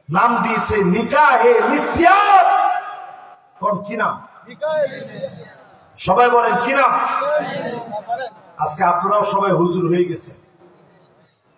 নাম দিয়েছে নিকাহে মিসিয়াত। কোন কি নাম? সবাই বলেন কি নাম? আজকে আপনারাও সবাই হুজুর হয়ে গেছে।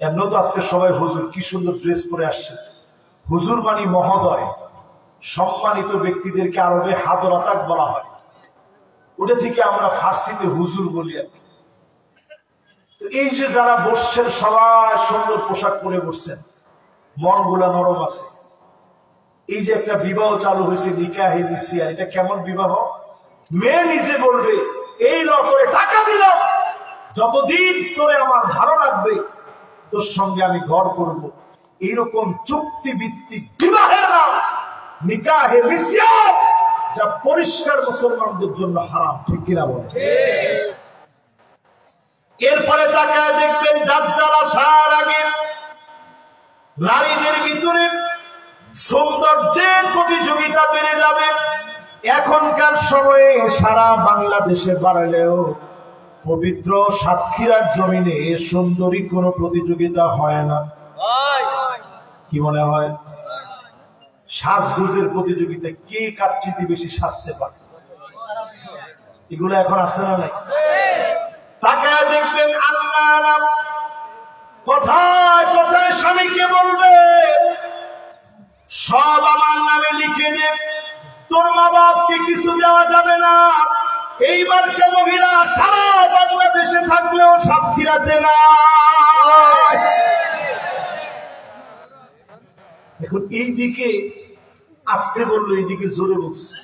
এমন তো আজকে সবাই হুজুর, কি সুন্দর ড্রেস পরে আসছে। হুজুর মানে মহোদয়, সম্মানিত ব্যক্তিদেরকে আরবে হাদরাতাক বলা হয়। ওটা থেকে আমরা ফার্সিতে হুজুর বলি। এই যে যারা বসছেন সবাই সুন্দর পোশাক পরে বসছেন, মন গুলা নরম আছে। এই যে একটা বিবাহ চালু হয়েছে নিকাহে মিসিয়া, এটা কেমন বিবাহ? মেয়ে নিজে বলবে এই করে টাকা দিলাম, যতদিন তোরে আমার ভালো লাগবে তোর সঙ্গে আমি ঘর করব। এইরকম চুক্তিভিত্তিক বিবাহের নাম নিকাহে মিসিয়া, যা পরিষ্কার মুসলমানদের জন্য হারাম। ঠিক কিনা বলে? এরপরে তাকায় দেখবেন দাজ্জাল আসার আগে নারীদের ভিতরে সৌন্দর্যের প্রতিযোগিতা বেড়ে যাবে। এখনকার সময়ে সারা বাংলাদেশে বাড়লেও পবিত্র সাতক্ষীরার জমিনে সুন্দরী কোন প্রতিযোগিতা হয় না। কি মনে হয়? সাজগোজের প্রতিযোগিতা, কে কার চেয়ে বেশি সাজতে পারে, এগুলো এখন আছে না নাই? তাকায় দেখবেন আল্লাহ কথায় কথায় স্বামীকে বলবে সব আমার নামে লিখে দে, তোর মা বাপকে কিছু দেওয়া যাবে না। এইবার কে মহিলা সারা বাংলাদেশে থাকলেও সাতক্ষীরাতে না। এখন এই দিকে আসতে বললো, এইদিকে জোরে বলছে।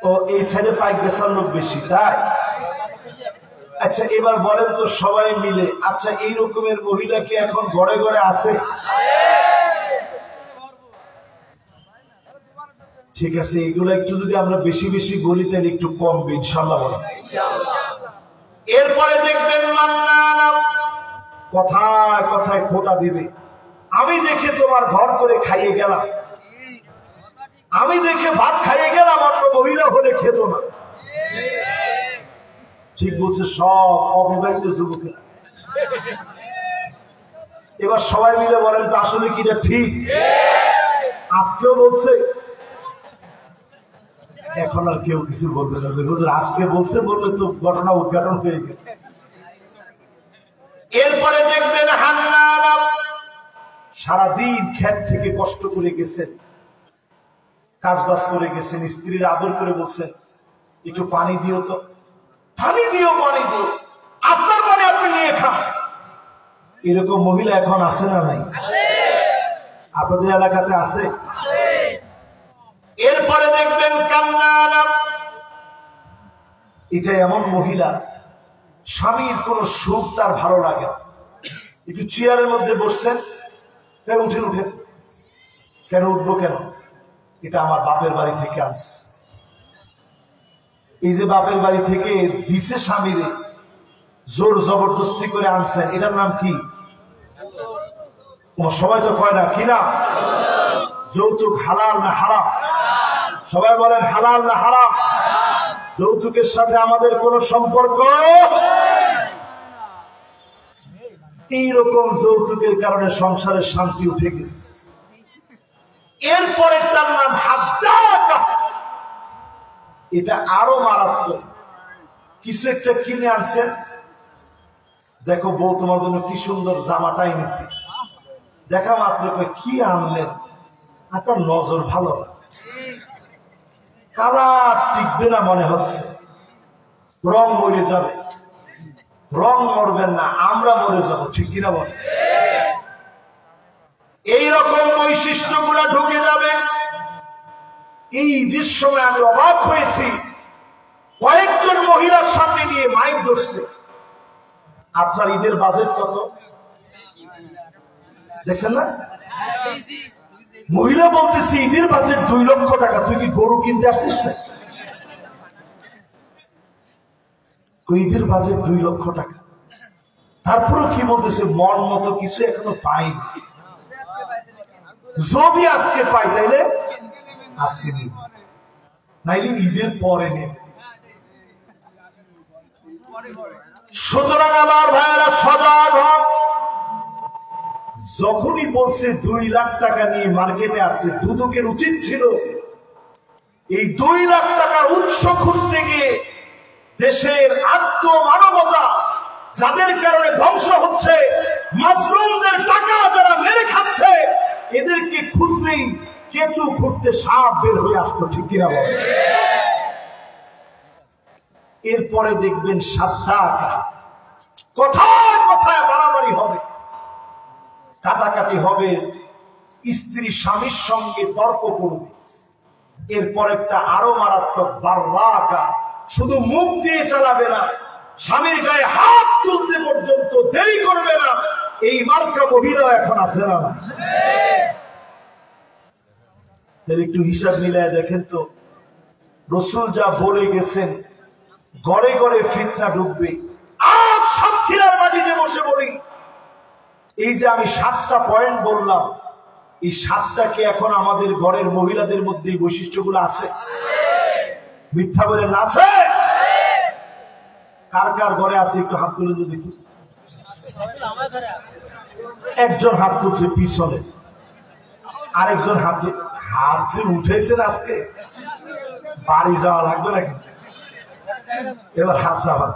ও এই সাইডে পাইক বেচার লোক বেশি, তাই? আচ্ছা এবার বলেন তো সবাই মিলে, আচ্ছা এই রকমের মহিলা কি এখন ঘরে ঘরে আছে? ঠিক আছে, এগুলো একটু যদি আমরা বেশি বেশি বলি তাহলে একটু কমবে ইনশাআল্লাহ বলেন। এরপরে দেখবেন মান্নান কথায় কথায় খোটা দিবে, আমি দেখে তোমার ঘর করে খাইয়ে গেলাম, আমি দেখে ভাত খাইয়ে গেলাম, অন্য মহিলা হলে খেত না। ঠিক বলছে সব অবিবাহিত যুবকেরা। এবার সবাই মিলে বলেন তো আসলে কি এটা ঠিক? আজকেও বলছে, এখন আর কেউ কিছু বলবে না। হুজুর আজকে বলছে, বললে তো ঘটনা উদ্ঘাটন হয়ে গেল। এরপরে দেখবেন হান্নান সারাদিন ক্ষেত থেকে কষ্ট করে গেছেন, কাজবাজ করে গেছেন, স্ত্রীর আদর করে বলছেন একটু পানি দিও তো, পানি দিও, পানি দিও, আপনার পানি আপনি নিয়ে খান। এরকম মহিলা এখন আছে না নাই? আপনাদের এলাকাতে আছে? এরপরে দেখবেন কান্নান, এটা এমন মহিলা স্বামীর কোন সুখ তার ভালো লাগে না। একটু চেয়ারের মধ্যে বসছেন, উঠেন উঠেন, কেন উঠবো কেন, এটা আমার বাপের বাড়ি থেকে আনছে। এই যে বাপের বাড়ি থেকে দিছে স্বামীরে, জোর জবরদস্তি করে আনছেন, এটার নাম কি? সবাই তো কয় না, কি না? যৌতুক হালাল না হারাম? সবাই বলেন হালাল না হারাম? যৌতুকের সাথে আমাদের কোন সম্পর্ক। এইরকম যৌতুকের কারণে সংসারের শান্তি উঠে গেছে। এরপরে তার নাম হাদ্দাকা, এটা আরো মারাত্মক। কিছু একটা কিনে আনছেন, দেখো বউ তোমার জন্য কি সুন্দর জামাটা এনেছি, দেখা মাত্র কি আনলেন, আপনার নজর ভালো, কালার টিকবে না মনে হচ্ছে, রং মরে যাবে। রং মরবেন না, আমরা মরে যাবো, ঠিক কিনা বলে? এইরকম বৈশিষ্ট্যগুলা ঢুকে যাবে। এই ঈদের সময় আমি অবাক হয়েছি, কয়েকজন মহিলার সামনে নিয়ে মাইক ধরছে, আপনার ঈদের বাজেট কত দেখছেন না? মহিলা বলতেছে ঈদের বাজেট 2 লক্ষ টাকা, তুই কি গরু কিনতে আসছিস না? ঈদের বাজেট 2 লক্ষ টাকা। তারপরে কি বলতেছে, মন মতো কিছু এখনো পাইনি, যদি আজকে পাই তাইলে আজকে নিব, নাইলে ঈদের পরে নেব। সুতরাং আমার ভাইয়েরা সজাগ হন। যখনই বলছে 2 লাখ টাকা নিয়ে মার্কেটে আসছে, দুদকের উচিত ছিল এই 2 লাখ টাকার উৎস খুঁজতে গিয়ে দেশের আত্মমানবতা যাদের কারণে ধ্বংস হচ্ছে, মাজলুমদের টাকা যারা মেরে খাচ্ছে, এদেরকে খুঁজলেই কেঁচু খুঁড়তে সাপ বের হয়ে আসতো, ঠিক কিনা বলেন? এরপরে দেখবেন সাতটা কথায় কথায় বাড়াবাড়ি হবে, কাটাকাটি হবে, স্ত্রী স্বামীর সঙ্গে তর্ক করবে। এরপর একটা আরো মারাত্মক বাররাকা, শুধু মুখ দিয়ে চালাবে না, স্বামীর গায়ে হাত তুলতে পর্যন্ত দেরি করবে না। এই মার্কা মহিলা এখন আছে না? তাহলে একটু হিসাব মিলায় দেখেন তো, রাসূল যা বলে গেছেন, ঘরে ঘরে ফিতনা ঢুকবে। আজ সাতক্ষীরার মাটিতে বসে বলি, এই যে আমি 7টা পয়েন্ট বললাম, এই 7টাকে এখন আমাদের ঘরের মহিলাদের মধ্যে এই বৈশিষ্ট্যগুলো আছে? মিথ্যা বলে না আছে? কার কার ঘরে আছে একটু হাত তুলে তো দেখি। একজন হাত তুলছে পিছনে, আরেকজন হাত যে উঠেছেন, আজকে বাড়ি যাওয়া লাগবে না কিন্তু। এবার হাত নামান,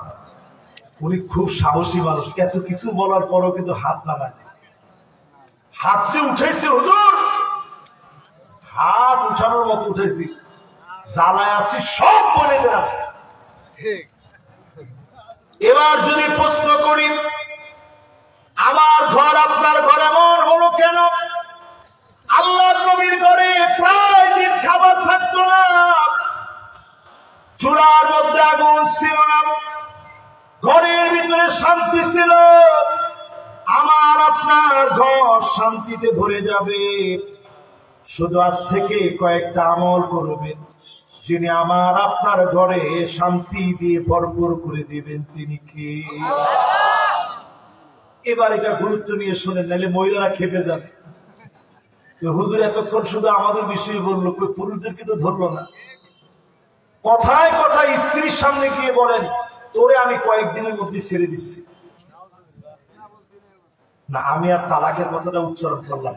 উনি খুব সাহসী মানুষ, এত কিছু বলার পরও কিন্তু হাত নামান। হাত যে উঠেছে হুজুর, হাত উঠানোর মতো উঠেছি, জ্বালায় আছি, সব বলে আছে। এবার যদি প্রশ্ন করি, আমার ঘর আপনার ঘর এমন হলো কেন? আল্লাহর নবীর ঘরে প্রায় দিন খাবার থাকতো না, চুলার মধ্যে আগুন ছিল না, ঘরের ভিতরে শান্তি ছিল। আমার আপনার ঘর শান্তিতে ভরে যাবে শুধু আজ থেকে কয়েকটা আমল করবেন, যিনি আমার আপনার ঘরে শান্তি দিয়ে ভরপুর করে দিবেন, তিনি কি? এবার এটা গুরুত্ব নিয়ে শোনেন, নাহলে মহিলারা খেপে যাবে। হুজুর এতক্ষণ শুধু আমাদের বিষয়ে বললো, পুরুষদেরকে তো ধরলো না। কথায় কথায় স্ত্রীর সামনে গিয়ে বলেন, তোরে আমি কয়েকদিনের মধ্যে ছেড়ে দিচ্ছি না, আমি আর তালাকের কথাটা উচ্চারণ করলাম।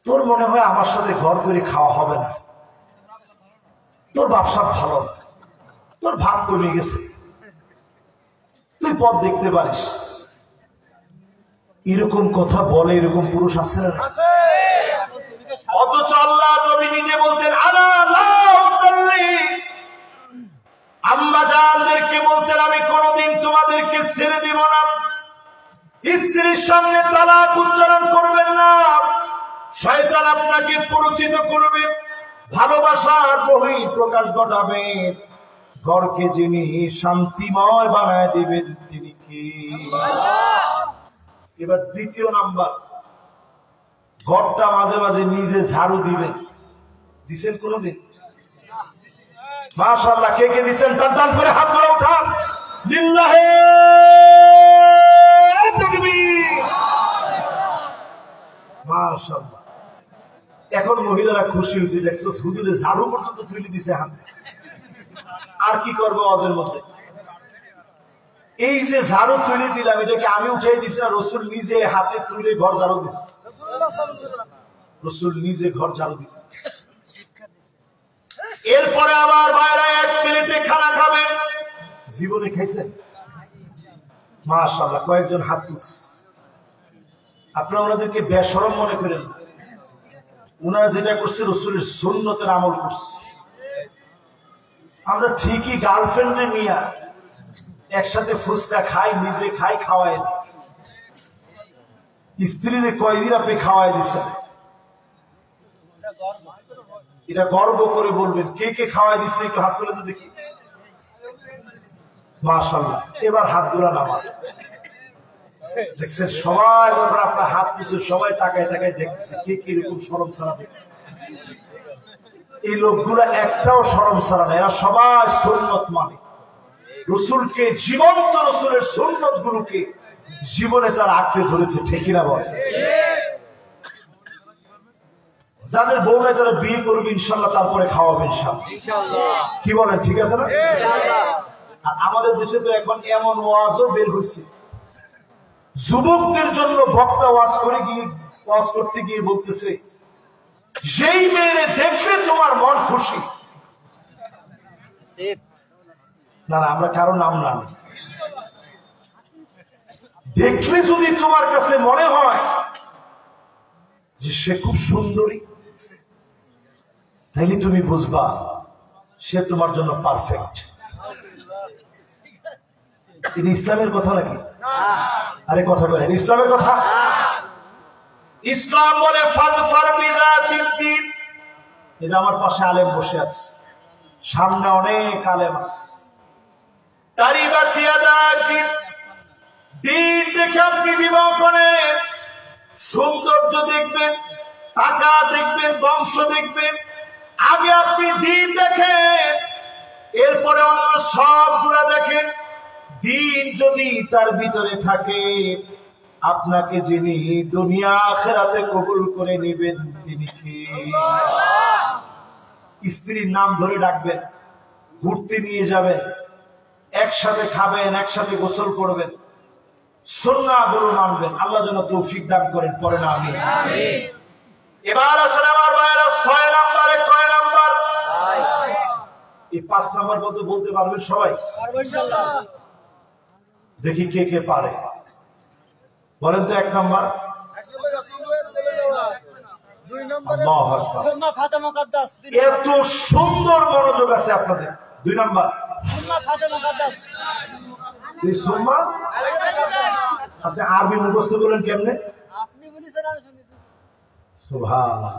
তোর মনে হয় আমার সাথে ঘর করে খাওয়া হবে না, তোর ব্যবসা ভালো, তোর ভাগ কমে গেছে, তুই পথ দেখতে পারিস। এরকম কথা বলে এরকম পুরুষ আছে না? অথচ আল্লাহ নবী নিজে বলতেন, আম্মা জানদেরকে বলতেন, আমি কোনদিন তোমাদেরকে ছেড়ে দিব না। স্ত্রীর সামনে তালাক উচ্চারণ করবেন না, শয়তান আপনাকে পরিচিত করবে, ভালোবাসার বহিঃ প্রকাশ ঘটাবে। ঘরকে যিনি শান্তিময় বানায় দিবেন, তিনি কি? এবার দ্বিতীয় নাম্বার, ঘরটা মাঝে মাঝে নিজে ঝাড়ু দিবেন। দিছেন কোনদিন? মাশাআল্লাহ, কে কে দিছেন? টান করে হাত ধরে উঠান। লিল্লাহে তাকবীর। মাশাআল্লাহ। এখন মহিলারা খুশি হয়েছে, দেখছো হুজুরে ঝাড়ু পর্যন্ত তুলে দিছে হাতে। আর কি করবো ওদের মধ্যে? এই যে ঝাড়ু তুলে দিলাম, এটাকে আমি উঠাই দিছি না, রাসূল নিজে হাতে তুলে ঘর ঝাড়ু দিচ্ছে। রাসূল নিজে ঘর ঝাড়ু দিচ্ছে। এরপরে আবার ভাইরা 1 প্লেটে খানা খাবেন। জীবনে খাইছেন? মাশাআল্লাহ, কয়েকজন হাত তুলছে। আপনারা ওনাদেরকে বেশরম মনে করেন, ওনারা যেটা করছে রাসূলের সুন্নতের আমল করছে। আমরা ঠিকই গার্লফ্রেন্ডে নিয়ে একসাথে ফুচকা খাই, নিজে খাই, খাওয়াই দিই। স্ত্রীর কয়দিন আপনি খাওয়াই দিচ্ছেন? এটা গর্ব করে বলবেন। কে কে খাওয়াই দিচ্ছেন একটু হাত তুলে তো দেখি। মাশাআল্লাহ। এবার হাত গুলা নামান। দেখছেন সবাই যখন আপনার হাত তুলছে, সবাই তাকায় তাকায় দেখছে কে কিরকম শরম ছাড়া দেখে। এই লোকগুলা একটাও শরম ছাড়া না, এরা সবাই সুন্নত মানে। রাসূলকে, জীবন্ত রাসূলের সুন্নত গুলোকে জীবনে তারা আঁকড়ে ধরেছে, ঠিক কিনা বল? যাদের বউ নাই তারা বিয়ে করবে ইনশাআল্লাহ, তারপরে খাওয়াবে ইনশাআল্লাহ। কি বলেন, ঠিক আছে না? আর আমাদের দেশে তো এখন এমন ওয়াজও বের হচ্ছে, যুবকদের জন্য বক্তা ওয়াজ করতে গিয়ে বলতেছে, যেই মেয়ে দেখলে তোমার মন খুশি, না না আমরা কারো নাম না, দেখলে যদি তোমার কাছে মনে হয় যে সে খুব সুন্দরী, তাইলে তুমি বুঝবা সে তোমার জন্য পারফেক্ট। এটা ইসলামের কথা নাকি? আরে কথা বলেন, ইসলামের কথা। ইসলাম বলে ফাজফার বিযাতিদ দ্বীন। এই যে আমার পাশে আলেম বসে আছে, সামনে অনেক আলেম আছে, তারিবাত ইয়াদাকি, দিন দেখে আপনি বিবাহ করেন। সৌন্দর্য দেখবেন, টাকা দেখবেন, বংশ দেখবেন, আগে আপনি দিন দেখেন, এরপরে অন্য সবগুলা দেখেন। দিন যদি তার ভিতরে থাকে, আপনাকে যিনি দুনিয়া আখিরাতে কবুল করে নেবেন তিনি কে? স্ত্রীর নাম ধরে ডাকবেন, ঘুরতে নিয়ে যাবেন, একসাথে খাবেন, একসাথে গোসল করবেন, সুন্নাহগুলো মানবেন। আল্লাহ যেন তৌফিক দান করেন, পড়েন আমিন। এবার আসলে আমার ভাইয়েরা 6 নম্বরে, কয় নাম্বার? এই 5 নাম্বার বলতে পারবেন সবাই? দেখি কে কে পারে, বলেন তো। 1 নাম্বার, এত সুন্দর মনোযোগ আছে আপনাদের। 2 নাম্বার, আপনি আরবি মুখস্থ করলেন কেমনে? সুবহানাল্লাহ,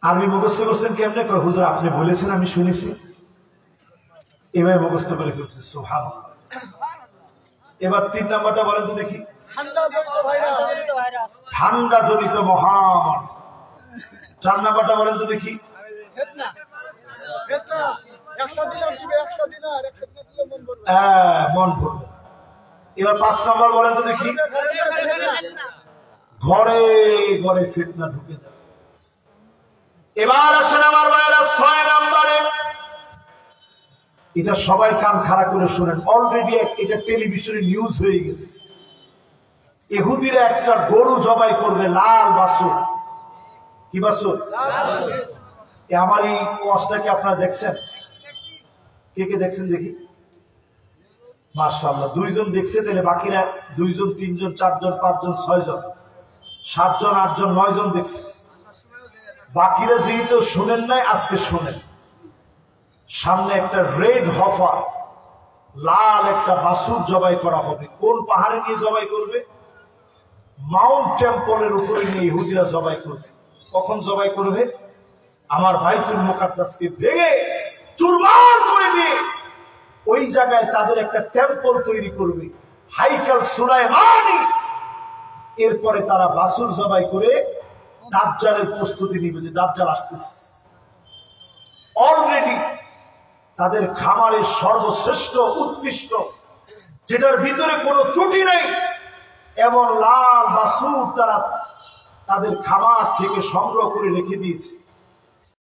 আরবি মুখস্থ করছেন কেমনে? হুজুর আপনি বলেছেন আমি শুনেছি, এভাবে মুখস্থ করে ফেলছে। সুবহানাল্লাহ। এবার 3 নাম্বারটা বলেন তো দেখি। ঠান্ডা জনিত মহামারী। 4 নাম্বারটা বলেন তো দেখি। মন ভরবে। এবার 5 নাম্বার বলেন তো দেখি। ঘরে ঘরে ফিতনা ঢুকে যাবে। এবার আসেন আমার ভাইয়েরা 6 নাম্বারে, এটা সবাই কান খাড়া করে শুনেন। অলরেডি এটা টেলিভিশনে নিউজ হয়ে গেছে। ইহুদিরা একটা গরু জবাই করবে, লাল বাছুর। কি বাছুর? আমার এই ওয়াজটাকে আপনারা দেখছেন? কে কে দেখছেন দেখি? মাশাআল্লাহ, 2 জন দেখছে, তাহলে বাকিরা 2 জন, 3 জন, 4 জন, 5 জন, 6 জন, 7 জন, 8 জন, 9 জন দেখছে। বাকিরা যেহেতু শুনেন নাই, আজকে শুনেন। সামনে একটা রেড হফার, লাল একটা বাছুর জবাই করা হবে। কোন পাহাড়ে নিয়ে জবাই করবে? মাউন্ট টেম্পলের উপরে নিয়ে ইহুদিরা জবাই করবে। কখন জবাই করবে? আমার বাইতুল মুকাদ্দাসকে ভেঙে চুরমার করে দিয়ে ওই জায়গায় তাদের একটা টেম্পল তৈরি করবে, হাইকাল সুলাইমানি। এরপরে তারা বাছুর জবাই করে দাজ্জালের প্রস্তুতি নিবে, যে দাজ্জাল আসতেছে। অলরেডি তাদের খামারের সর্বশ্রেষ্ঠ, উৎকৃষ্ট, যেটার ভিতরে কোনো ত্রুটি নেই, এমন লাল বাছুর তারা তাদের খামার থেকে সংগ্রহ করে রেখে দিয়েছে।